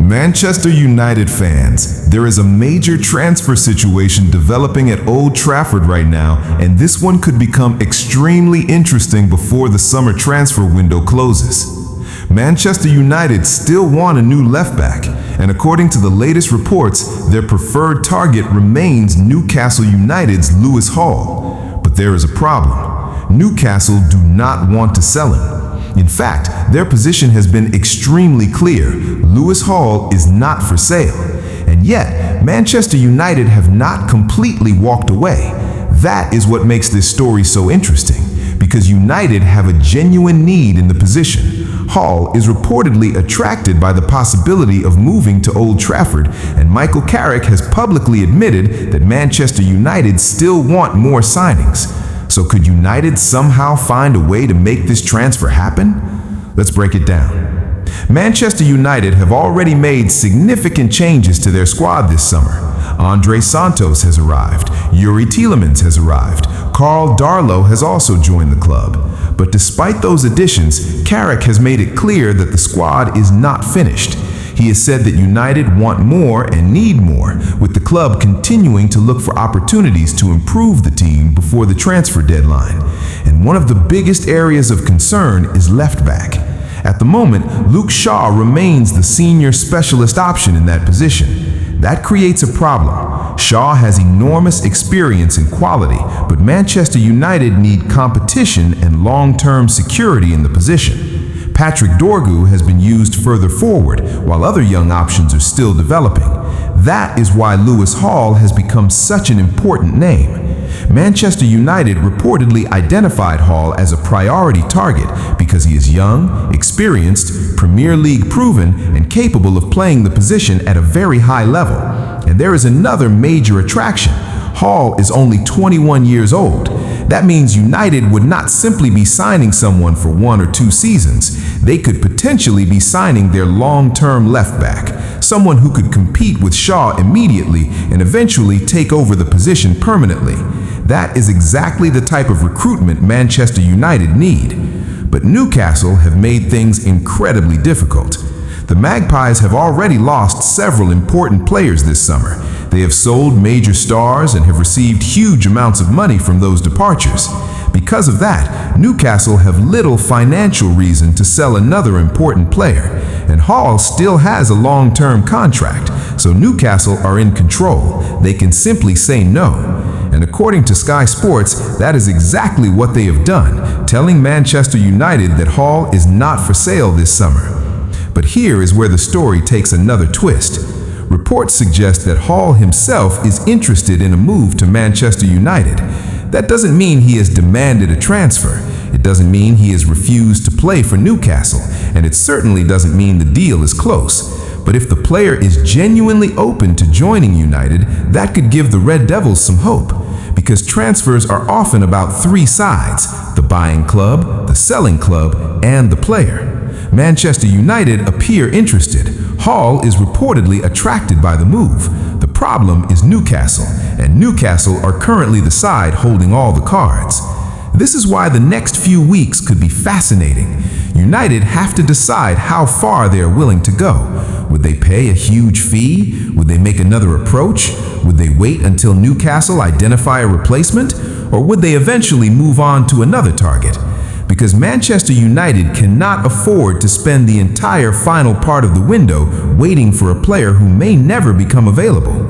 Manchester United fans, there is a major transfer situation developing at Old Trafford right now, and this one could become extremely interesting before the summer transfer window closes. Manchester United still want a new left-back, and according to the latest reports, their preferred target remains Newcastle United's Lewis Hall. But there is a problem. Newcastle do not want to sell him. In fact, their position has been extremely clear. Lewis Hall is not for sale. And yet, Manchester United have not completely walked away. That is what makes this story so interesting, because United have a genuine need in the position. Hall is reportedly attracted by the possibility of moving to Old Trafford, and Michael Carrick has publicly admitted that Manchester United still want more signings. So could United somehow find a way to make this transfer happen? Let's break it down. Manchester United have already made significant changes to their squad this summer. Andre Santos has arrived, Yuri Tielemans has arrived, Karl Darlow has also joined the club. But despite those additions, Carrick has made it clear that the squad is not finished. He has said that United want more and need more, with the club continuing to look for opportunities to improve the team before the transfer deadline. And one of the biggest areas of concern is left back. At the moment, Luke Shaw remains the senior specialist option in that position. That creates a problem. Shaw has enormous experience and quality, but Manchester United need competition and long-term security in the position. Patrick Dorgu has been used further forward, while other young options are still developing. That is why Lewis Hall has become such an important name. Manchester United reportedly identified Hall as a priority target because he is young, experienced, Premier League proven, and capable of playing the position at a very high level. And there is another major attraction. Hall is only 21 years old. That means United would not simply be signing someone for 1 or 2 seasons. They could potentially be signing their long-term left back, someone who could compete with Shaw immediately and eventually take over the position permanently. That is exactly the type of recruitment Manchester United need. But Newcastle have made things incredibly difficult. The Magpies have already lost several important players this summer. They have sold major stars and have received huge amounts of money from those departures. Because of that, Newcastle have little financial reason to sell another important player, and Hall still has a long-term contract, so Newcastle are in control. They can simply say no. And according to Sky Sports, that is exactly what they have done, telling Manchester United that Hall is not for sale this summer. But here is where the story takes another twist. Reports suggest that Hall himself is interested in a move to Manchester United. That doesn't mean he has demanded a transfer. It doesn't mean he has refused to play for Newcastle, and it certainly doesn't mean the deal is close. But if the player is genuinely open to joining United, that could give the Red Devils some hope. Because transfers are often about 3 sides: the buying club, the selling club, and the player. Manchester United appear interested. Hall is reportedly attracted by the move. The problem is Newcastle, and Newcastle are currently the side holding all the cards. This is why the next few weeks could be fascinating. United have to decide how far they are willing to go. Would they pay a huge fee? Would they make another approach? Would they wait until Newcastle identify a replacement? Or would they eventually move on to another target? Because Manchester United cannot afford to spend the entire final part of the window waiting for a player who may never become available.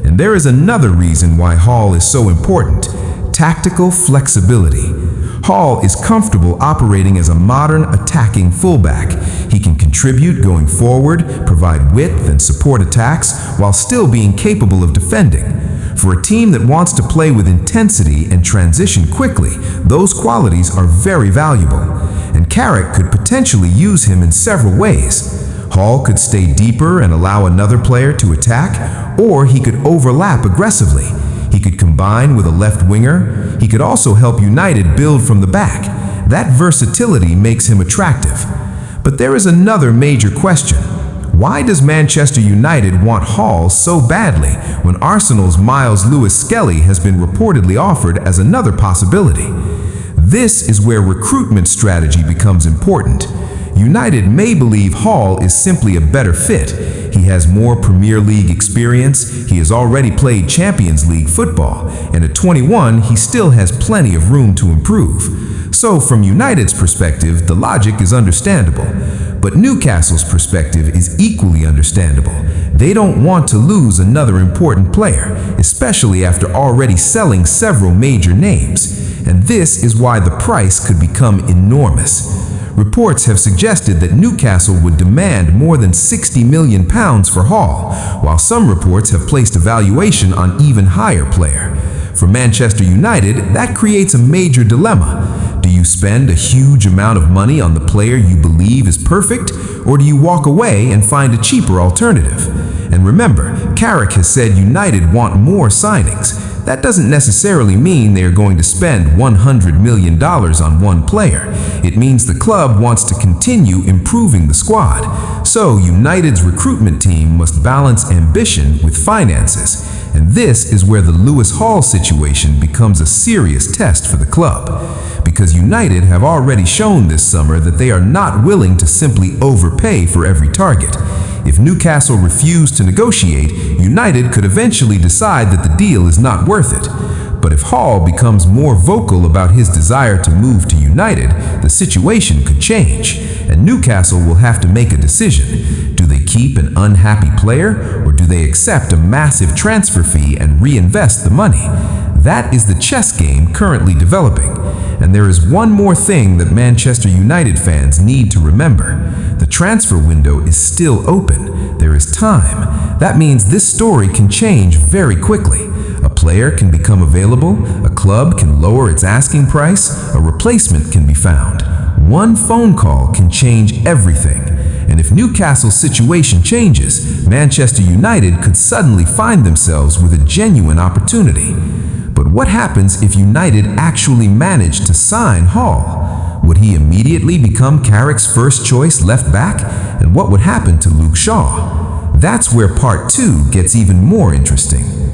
And there is another reason why Hall is so important: tactical flexibility. Hall is comfortable operating as a modern attacking fullback. He can contribute going forward, provide width and support attacks, while still being capable of defending. For a team that wants to play with intensity and transition quickly, those qualities are very valuable. And Carrick could potentially use him in several ways. Hall could stay deeper and allow another player to attack, or he could overlap aggressively. He could combine with a left winger. He could also help United build from the back. That versatility makes him attractive. But there is another major question. Why does Manchester United want Hall so badly when Arsenal's Miles Lewis-Skelly has been reportedly offered as another possibility? This is where recruitment strategy becomes important. United may believe Hall is simply a better fit. He has more Premier League experience, he has already played Champions League football, and at 21 he still has plenty of room to improve. So from United's perspective, the logic is understandable. But Newcastle's perspective is equally understandable. They don't want to lose another important player, especially after already selling several major names. And this is why the price could become enormous. Reports have suggested that Newcastle would demand more than £60 million for Hall, while some reports have placed a valuation on even higher player. For Manchester United, that creates a major dilemma. Do you spend a huge amount of money on the player you believe is perfect, or do you walk away and find a cheaper alternative? And remember, Carrick has said United want more signings. That doesn't necessarily mean they are going to spend $100 million on one player. It means the club wants to continue improving the squad. So United's recruitment team must balance ambition with finances. And this is where the Lewis Hall situation becomes a serious test for the club. Because United have already shown this summer that they are not willing to simply overpay for every target. If Newcastle refused to negotiate, United could eventually decide that the deal is not worth it. But if Hall becomes more vocal about his desire to move to United, the situation could change, and Newcastle will have to make a decision. Do they keep an unhappy player, or do they accept a massive transfer fee and reinvest the money? That is the chess game currently developing. And there is one more thing that Manchester United fans need to remember. The transfer window is still open. There is time. That means this story can change very quickly. A player can become available, a club can lower its asking price, a replacement can be found. One phone call can change everything. And if Newcastle's situation changes, Manchester United could suddenly find themselves with a genuine opportunity. But what happens if United actually managed to sign Hall? Would he immediately become Carrick's first choice left back? And what would happen to Luke Shaw? That's where part 2 gets even more interesting.